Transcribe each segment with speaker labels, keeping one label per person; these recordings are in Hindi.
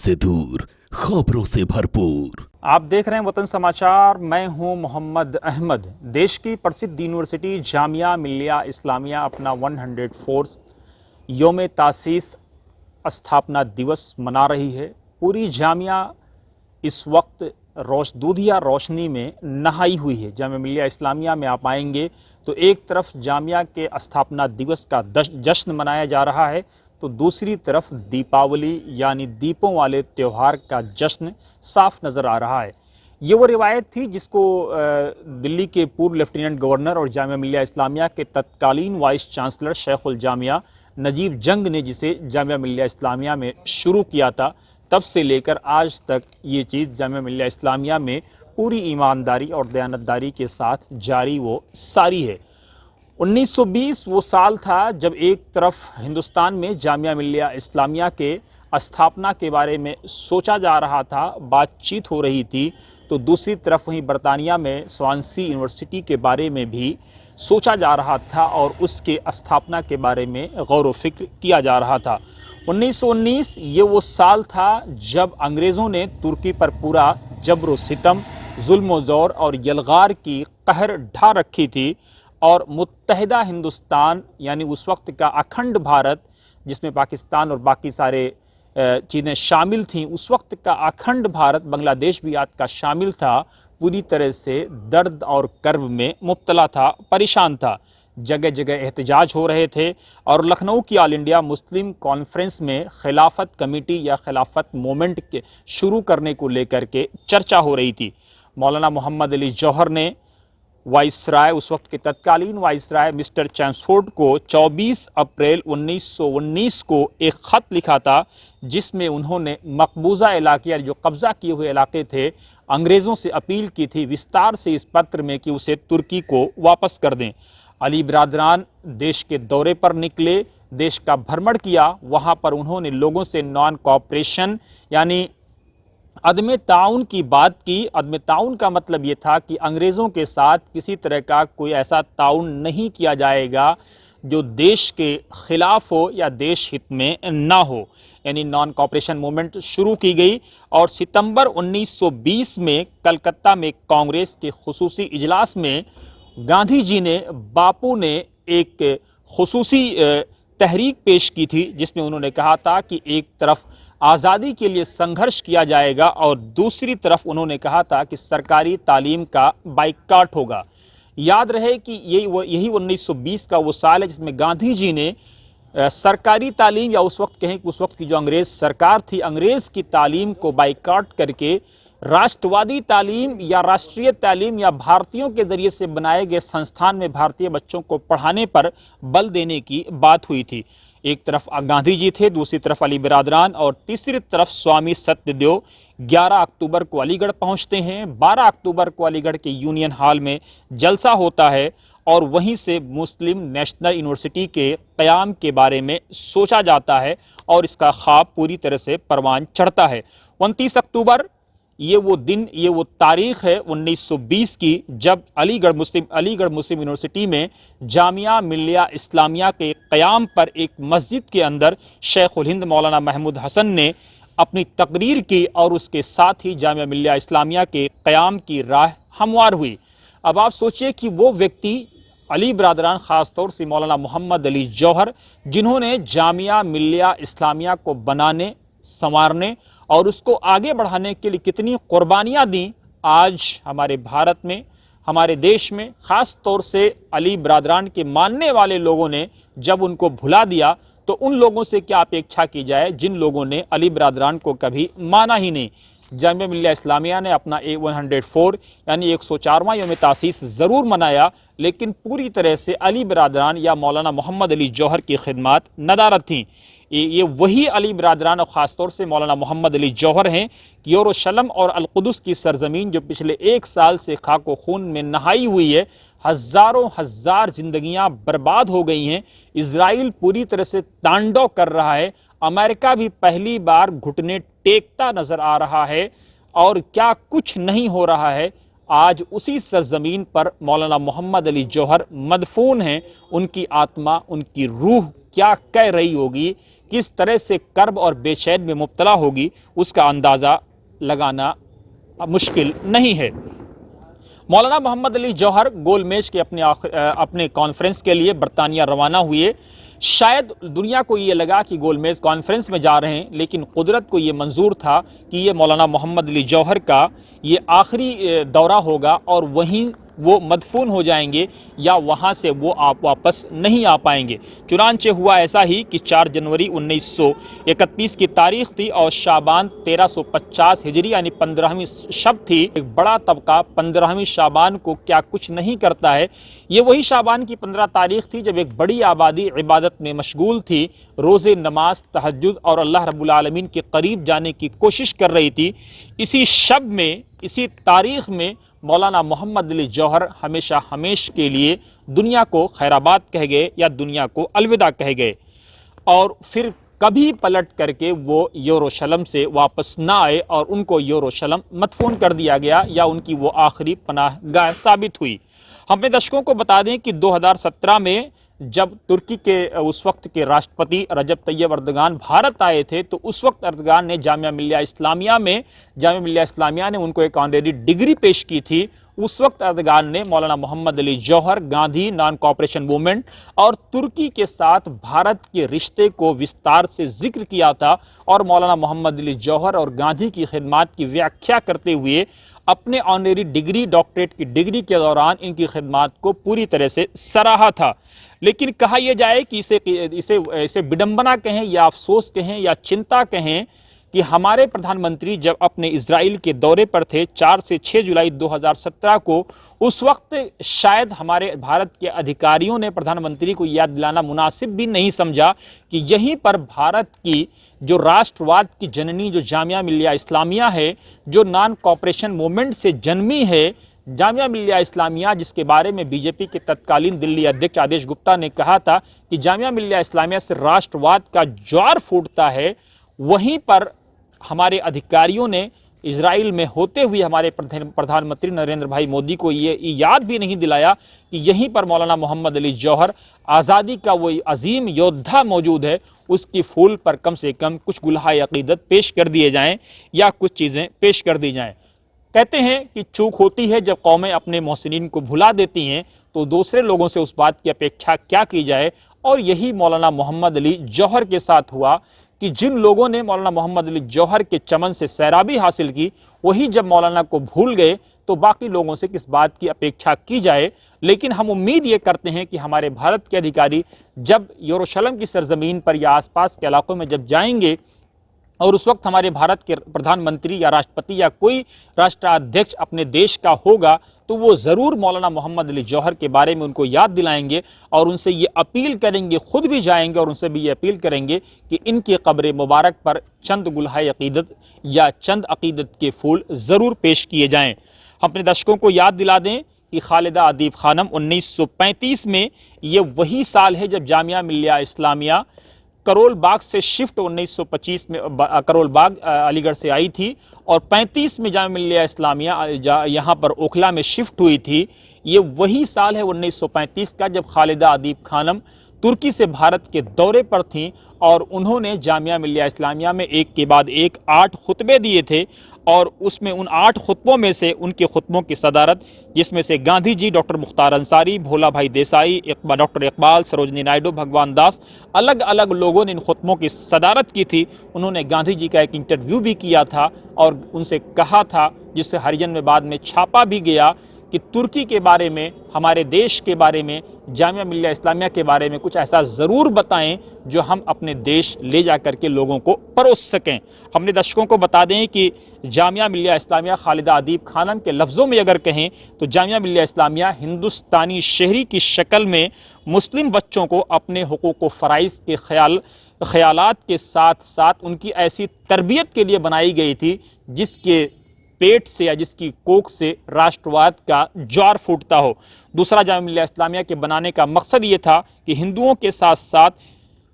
Speaker 1: से दूर, खबरों से भरपूर।
Speaker 2: आप देख रहे हैं वतन समाचार। मैं हूं मोहम्मद अहमद। देश की प्रसिद्ध यूनिवर्सिटी जामिया मिल्लिया इस्लामिया अपना 104 योम तासीस स्थापना दिवस मना रही है। पूरी जामिया इस वक्त दूधिया रोशनी में नहाई हुई है। जामिया मिल्लिया इस्लामिया में आप आएंगे तो एक तरफ जामिया के स्थापना दिवस का जश्न मनाया जा रहा है, तो दूसरी तरफ दीपावली यानी दीपों वाले त्यौहार का जश्न साफ नज़र आ रहा है। ये वो रिवायत थी जिसको दिल्ली के पूर्व लेफ्टिनेंट गवर्नर और जामिया मिल्लिया इस्लामिया के तत्कालीन वाइस चांसलर शेखुल जामिया नजीब जंग ने जिसे जामिया मिल्लिया इस्लामिया में शुरू किया था, तब से लेकर आज तक ये चीज़ जामिया मिल्लिया इस्लामिया में पूरी ईमानदारी और दयानतदारी के साथ जारी वो सारी है। 1920 वो साल था जब एक तरफ हिंदुस्तान में जामिया मिल्लिया इस्लामिया के स्थापना के बारे में सोचा जा रहा था, बातचीत हो रही थी, तो दूसरी तरफ वहीं बरतानिया में स्वानसी यूनिवर्सिटी के बारे में भी सोचा जा रहा था और उसके स्थापना के बारे में गौर व फिक्र किया जा रहा था। 1919 ये वो साल था जब अंग्रेज़ों ने तुर्की पर पूरा जबर व सितम, जुल्म व ज़ौर और यलगार की कहर ढा रखी थी और मुत्तहिदा हिंदुस्तान यानी उस वक्त का अखंड भारत, जिसमें पाकिस्तान और बाकी सारे चीज़ें शामिल थीं, उस वक्त का अखंड भारत, बांग्लादेश भी आज का शामिल था, पूरी तरह से दर्द और कर्ब में मुब्तला था, परेशान था। जगह जगह एहतजाज हो रहे थे और लखनऊ की ऑल इंडिया मुस्लिम कॉन्फ्रेंस में खिलाफत कमेटी या खिलाफत मूवमेंट के शुरू करने को लेकर के चर्चा हो रही थी। मौलाना मोहम्मद अली जौहर ने वाइसराय, उस वक्त के तत्कालीन वाइसराय मिस्टर चैम्सफोर्ड को 24 अप्रैल 1919 को एक ख़त लिखा था, जिसमें उन्होंने मकबूजा इलाके जो कब्ज़ा किए हुए इलाके थे, अंग्रेज़ों से अपील की थी विस्तार से इस पत्र में कि उसे तुर्की को वापस कर दें। अली बिरादरान देश के दौरे पर निकले, देश का भ्रमण किया। वहाँ पर उन्होंने लोगों से नॉन कोऑपरेशन यानी अदम ताउन की बात की। अदम ताउन का मतलब ये था कि अंग्रेज़ों के साथ किसी तरह का कोई ऐसा ताउन नहीं किया जाएगा जो देश के ख़िलाफ़ हो या देश हित में ना हो, यानी नॉन कोऑपरेशन मूवमेंट शुरू की गई। और सितंबर 1920 में कलकत्ता में कांग्रेस के खुसूसी इजलास में गांधी जी ने, बापू ने एक खुसूसी तहरीक पेश की थी, जिसमें उन्होंने कहा था कि एक तरफ आज़ादी के लिए संघर्ष किया जाएगा और दूसरी तरफ उन्होंने कहा था कि सरकारी तालीम का बाइकाट होगा। याद रहे कि यही 1920 का वो साल है जिसमें गांधी जी ने सरकारी तालीम या उस वक्त कहें कि उस वक्त की जो अंग्रेज़ सरकार थी, अंग्रेज़ की तालीम को बाइकाट करके राष्ट्रवादी तालीम या राष्ट्रीय तालीम या भारतीयों के ज़रिए से बनाए गए संस्थान में भारतीय बच्चों को पढ़ाने पर बल देने की बात हुई थी। एक तरफ गांधी जी थे, दूसरी तरफ अली बिरादरान और तीसरी तरफ स्वामी सत्यदेव। 11 अक्टूबर को अलीगढ़ पहुंचते हैं। 12 अक्टूबर को अलीगढ़ के यूनियन हॉल में जलसा होता है और वहीं से मुस्लिम नेशनल यूनिवर्सिटी के क़याम के बारे में सोचा जाता है और इसका ख्वाब पूरी तरह से परवान चढ़ता है। 29 अक्टूबर ये वो दिन, ये वो तारीख़ है 1920 की, जब अलीगढ़ मुस्लिम यूनिवर्सिटी में जामिया मिल्लिया इस्लामिया के क़याम पर एक मस्जिद के अंदर शेखुल हिंद मौलाना महमूद हसन ने अपनी तकरीर की और उसके साथ ही जामिया मिल्लिया इस्लामिया के क़याम की राह हमवार हुई। अब आप सोचिए कि वो व्यक्ति अली बिरादरान, ख़ास तौर से मौलाना मोहम्मद अली जौहर, जिन्होंने जामिया मिल्लिया इस्लामिया को बनाने, संवारने और उसको आगे बढ़ाने के लिए कितनी कुर्बानियाँ दी, आज हमारे भारत में, हमारे देश में, ख़ास तौर से अली बिरादरान के मानने वाले लोगों ने जब उनको भुला दिया, तो उन लोगों से क्या अपेक्षा की जाए जिन लोगों ने अली बिरादरान को कभी माना ही नहीं। जामिया मिल्लिया इस्लामिया ने अपना 104 यानी 104वां योम तासीस ज़रूर मनाया, लेकिन पूरी तरह से अली बिरादरान या मौलाना मोहम्मद अली जौहर की खिदमत नदारत थीं। ये वही अली बिरादरान और ख़ास तौर से मौलाना मोहम्मद अली जौहर हैं कि यरूशलेम और अलकुदस की सरज़मीन जो पिछले 1 साल से खाको खून में नहाई हुई है, हज़ारों हज़ार ज़िंदगियाँ बर्बाद हो गई हैं। इज़राइल पूरी तरह से तांडव कर रहा है। अमेरिका भी पहली बार घुटने टेकता नज़र आ रहा है और क्या कुछ नहीं हो रहा है। आज उसी सरज़मीन पर मौलाना मोहम्मद अली जौहर मदफून हैं। उनकी आत्मा, उनकी रूह क्या कह रही होगी किस तरह से कर्ब और बेचैन में मुब्तला होगी उसका अंदाज़ा लगाना मुश्किल नहीं है। मौलाना मोहम्मद अली जौहर गोलमेज के अपने कॉन्फ्रेंस के लिए बरतानिया रवाना हुए। शायद दुनिया को ये लगा कि गोलमेज कॉन्फ्रेंस में जा रहे हैं, लेकिन कुदरत को ये मंजूर था कि ये मौलाना मोहम्मद अली जौहर का ये आखिरी दौरा होगा और वहीं वो मदफून हो जाएंगे या वहाँ से वो आप वापस नहीं आ पाएंगे। चुनांचे हुआ ऐसा ही कि 4 जनवरी 1931 की तारीख थी और शाबान 1350 हिजरी यानी 15वीं शब थी। एक बड़ा तबका 15वीं शाबान को क्या कुछ नहीं करता है। ये वही शाबान की 15 तारीख थी जब एक बड़ी आबादी इबादत में मशगूल थी, रोज़े, नमाज, तहज्जुद और अल्लाह रब्बुल आलमीन के करीब जाने की कोशिश कर रही थी। इसी शब में, इसी तारीख में मौलाना मोहम्मद अली जौहर हमेशा हमेश के लिए दुनिया को खैराबाद कह गए या दुनिया को अलविदा कह गए और फिर कभी पलट करके वो यरूशलेम से वापस ना आए और उनको यरूशलेम मदफून कर दिया गया या उनकी वो आखिरी पनाहगाह साबित हुई। हम अपने दर्शकों को बता दें कि 2017 में जब तुर्की के उस वक्त के राष्ट्रपति रजब तैयब अर्दगान भारत आए थे तो उस वक्त अर्दगान ने जामिया मिल्लिया इस्लामिया ने उनको एक ऑनरेरी डिग्री पेश की थी। उस वक्त अर्दगान ने मौलाना मोहम्मद अली जौहर, गांधी नॉन कॉपरेशन मूवमेंट और तुर्की के साथ भारत के रिश्ते को विस्तार से जिक्र किया था और मौलाना मोहम्मद अली जौहर और गांधी की खिदमत की व्याख्या करते हुए अपने ऑनरेरी डिग्री, डॉक्टरेट की डिग्री के दौरान इनकी खिदमत को पूरी तरह से सराहा था। लेकिन कहा यह जाए कि इसे विडंबना कहें या अफसोस कहें या चिंता कहें कि हमारे प्रधानमंत्री जब अपने इजराइल के दौरे पर थे 4 से 6 जुलाई 2017 को, उस वक्त शायद हमारे भारत के अधिकारियों ने प्रधानमंत्री को याद दिलाना मुनासिब भी नहीं समझा कि यहीं पर भारत की जो राष्ट्रवाद की जननी जो जामिया मिल्लिया इस्लामिया है, जो नॉन कॉपरेशन मूवमेंट से जन्मी है, जामिया मिल्लिया इस्लामिया जिसके बारे में बीजेपी के तत्कालीन दिल्ली अध्यक्ष आदेश गुप्ता ने कहा था कि जामिया मिल्लिया इस्लामिया से राष्ट्रवाद का ज्वार फूटता है, वहीं पर हमारे अधिकारियों ने इजराइल में होते हुए हमारे प्रधानमंत्री नरेंद्र भाई मोदी को ये याद भी नहीं दिलाया कि यहीं पर मौलाना मोहम्मद अली जौहर आज़ादी का वो अजीम योद्धा मौजूद है, उसकी फूल पर कम से कम कुछ गुलहाए अकीदत पेश कर दिए जाएं या कुछ चीज़ें पेश कर दी जाएं। कहते हैं कि चूक होती है जब कौमें अपने मोहसिनीन को भुला देती हैं तो दूसरे लोगों से उस बात की अपेक्षा क्या की जाए। और यही मौलाना मोहम्मद अली जौहर के साथ हुआ कि जिन लोगों ने मौलाना मोहम्मद अली जौहर के चमन से सैराबी हासिल की, वही जब मौलाना को भूल गए तो बाकी लोगों से किस बात की अपेक्षा की जाए। लेकिन हम उम्मीद ये करते हैं कि हमारे भारत के अधिकारी जब यरूशलेम की सरजमीन पर या आसपास के इलाकों में जब जाएंगे और उस वक्त हमारे भारत के प्रधानमंत्री या राष्ट्रपति या कोई राष्ट्राध्यक्ष अपने देश का होगा तो वो ज़रूर मौलाना मोहम्मद अली जौहर के बारे में उनको याद दिलाएंगे और उनसे ये अपील करेंगे, खुद भी जाएंगे और उनसे भी ये अपील करेंगे कि इनकी कब्र मुबारक पर चंद गुलहाए अकीदत या चंद अकीदत के फूल ज़रूर पेश किए जाएँ। हम अपने दर्शकों को याद दिला दें कि खालिदा अदीब खानम 1935 में ये वही साल है जब जामिया मिल्लिया इस्लामिया करोल बाग से शिफ्ट 1925 में करोल बाग अलीगढ़ से आई थी और 35 में जामिया मिल्लिया इस्लामिया यहाँ पर ओखला में शिफ्ट हुई थी। ये वही साल है 1935 का जब खालिदा अदीब खानम तुर्की से भारत के दौरे पर थीं और उन्होंने जामिया मिल्लिया इस्लामिया में एक के बाद एक 8 खुतबे दिए थे और उसमें उन 8 खुतबों में से उनके खुतबों की सदारत, जिसमें से गांधी जी, डॉक्टर मुख्तार अंसारी, भोला भाई देसाई, डॉक्टर इकबाल, सरोजनी नायडू, भगवान दास, अलग अलग लोगों ने इन खुतबों की सदारत की थी। उन्होंने गांधी जी का एक इंटरव्यू भी किया था और उनसे कहा था, जिससे हरिजन में बाद में छापा भी गया, कि तुर्की के बारे में, हमारे देश के बारे में, जामिया मिल्लिया इस्लामिया के बारे में कुछ ऐसा ज़रूर बताएं जो हम अपने देश ले जा कर के लोगों को परोस सकें। हमने दर्शकों को बता दें कि जामिया मिल्लिया इस्लामिया खालिदा अदीब खानम के लफ्ज़ों में अगर कहें तो जामिया मिल्लिया इस्लामिया हिंदुस्तानी शहरी की शक्ल में मुस्लिम बच्चों को अपने हुकूक़ व फ़राइज़ के ख़यालात के साथ साथ उनकी ऐसी तरबियत के लिए बनाई गई थी जिसके पेट से या जिसकी कोख से राष्ट्रवाद का ज्वार फूटता हो। दूसरा जामिया मिल्लिया इस्लामिया के बनाने का मकसद ये था कि हिंदुओं के साथ साथ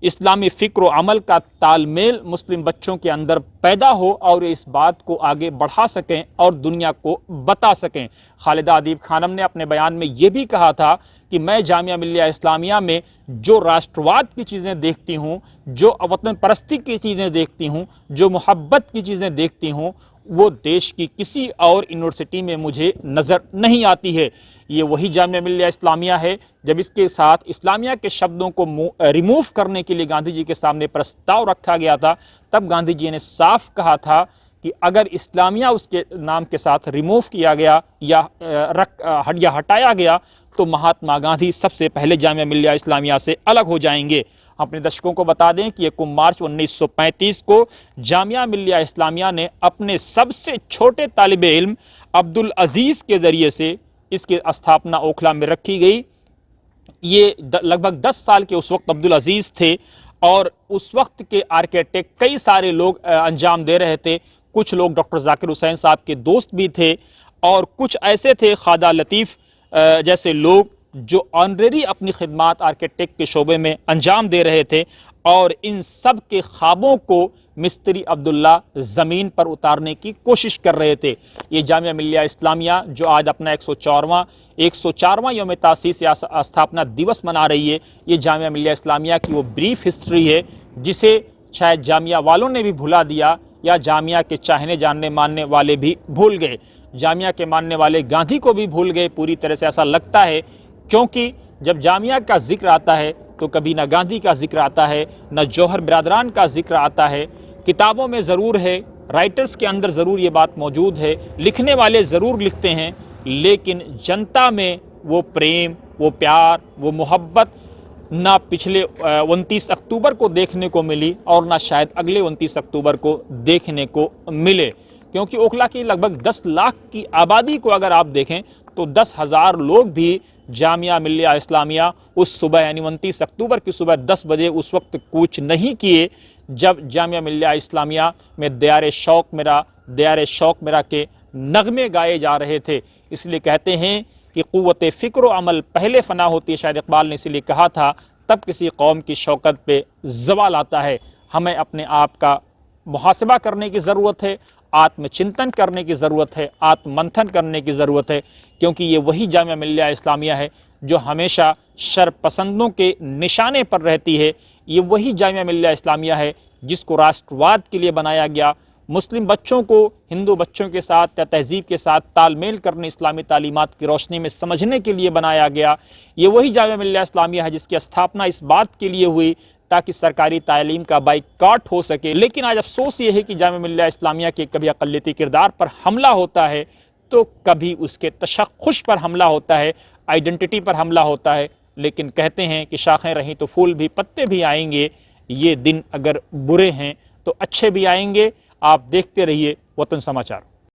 Speaker 2: इस्लामी फ़िक्र व अमल का तालमेल मुस्लिम बच्चों के अंदर पैदा हो और इस बात को आगे बढ़ा सकें और दुनिया को बता सकें। खालिदा अदीब खानम ने अपने बयान में ये भी कहा था कि मैं जामिया मिल्लिया इस्लामिया में जो राष्ट्रवाद की चीज़ें देखती हूँ, जो वतन परस्ती की चीज़ें देखती हूँ, जो मोहब्बत की चीज़ें देखती हूँ, वो देश की किसी और यूनिवर्सिटी में मुझे नज़र नहीं आती है। ये वही जामिया मिल्लिया इस्लामिया है जब इसके साथ इस्लामिया के शब्दों को रिमूव करने के लिए गांधी जी के सामने प्रस्ताव रखा गया था, तब गांधी जी ने साफ कहा था कि अगर इस्लामिया उसके नाम के साथ रिमूव किया गया या हटाया गया तो महात्मा गांधी सबसे पहले जामिया मिल्लिया इस्लामिया से अलग हो जाएंगे। अपने दर्शकों को बता दें कि 1 मार्च 1935 को जामिया मिल्लिया इस्लामिया ने अपने सबसे छोटे तालिब इल्म अब्दुल अजीज़ के ज़रिए से इसकी स्थापना ओखला में रखी गई। ये लगभग 10 साल के उस वक्त अब्दुल अजीज़ थे और उस वक्त के आर्किटेक्ट कई सारे लोग अंजाम दे रहे थे। कुछ लोग डॉक्टर जाकिर हुसैन साहब के दोस्त भी थे और कुछ ऐसे थे खादा लतीफ़ जैसे लोग जो ऑनरेरी अपनी खिदमात आर्किटेक्ट के शोबे में अंजाम दे रहे थे और इन सब के ख्वाबों को मिस्त्री अब्दुल्ला ज़मीन पर उतारने की कोशिश कर रहे थे। ये जामिया मिल्लिया इस्लामिया जो आज अपना 104वां यौम तासीस या स्थापना दिवस मना रही है, ये जामिया मिल्लिया इस्लामिया की वो ब्रीफ हिस्ट्री है जिसे शायद जामिया वालों ने भी भुला दिया या जामिया के चाहने जानने मानने वाले भी भूल गए। जामिया के मानने वाले गांधी को भी भूल गए पूरी तरह से, ऐसा लगता है, क्योंकि जब जामिया का जिक्र आता है तो कभी ना गांधी का जिक्र आता है, न जौहर बिरादरान का जिक्र आता है। किताबों में ज़रूर है, राइटर्स के अंदर ज़रूर ये बात मौजूद है, लिखने वाले ज़रूर लिखते हैं, लेकिन जनता में वो प्रेम, वो प्यार, वो मोहब्बत ना पिछले 29 अक्टूबर को देखने को मिली और ना शायद अगले 29 अक्टूबर को देखने को मिले। क्योंकि ओखला की लगभग 10 लाख की आबादी को अगर आप देखें तो 10,000 लोग भी जामिया मिल्लिया इस्लामिया उस सुबह यानी 29 अक्टूबर की सुबह 10 बजे उस वक्त कूच नहीं किए जब जामिया मिल्लिया इस्लामिया में दयारे शौक मेरा के नगमे गाए जा रहे थे। इसलिए कहते हैं कि क़ुव्वत फ़िक्र व अमल पहले फ़ना होती है, शायद इक़बाल ने इसलिए कहा था, तब किसी कौम की शौकत पे ज़वाल आता है। हमें अपने आप का मुहासबा करने की ज़रूरत है, आत्मचिंतन करने की ज़रूरत है, आत्ममंथन करने की ज़रूरत है, क्योंकि ये वही जामिया मिल्लिया इस्लामिया है जो हमेशा शरपसंदों के निशाने पर रहती है। ये वही जामिया मिल्लिया इस्लामिया है जिसको राष्ट्रवाद के लिए बनाया गया, मुस्लिम बच्चों को हिंदू बच्चों के साथ या तहज़ीब के साथ तालमेल करने, इस्लामी तालीमात की रोशनी में समझने के लिए बनाया गया। ये वही जामिया मिल्लिया इस्लामिया है जिसकी स्थापना इस बात के लिए हुई ताकि सरकारी तालीम का बाइकाट हो सके। लेकिन आज अफसोस ये है कि जामिया मिल्लिया इस्लामिया के कभी अक़लियती किरदार पर हमला होता है तो कभी उसके तशख़्ख़ुस पर हमला होता है, आइडेंटिटी पर हमला होता है। लेकिन कहते हैं कि शाखें रहीं तो फूल भी पत्ते भी आएंगे। ये दिन अगर बुरे हैं तो अच्छे भी आएंगे। आप देखते रहिए वतन समाचार।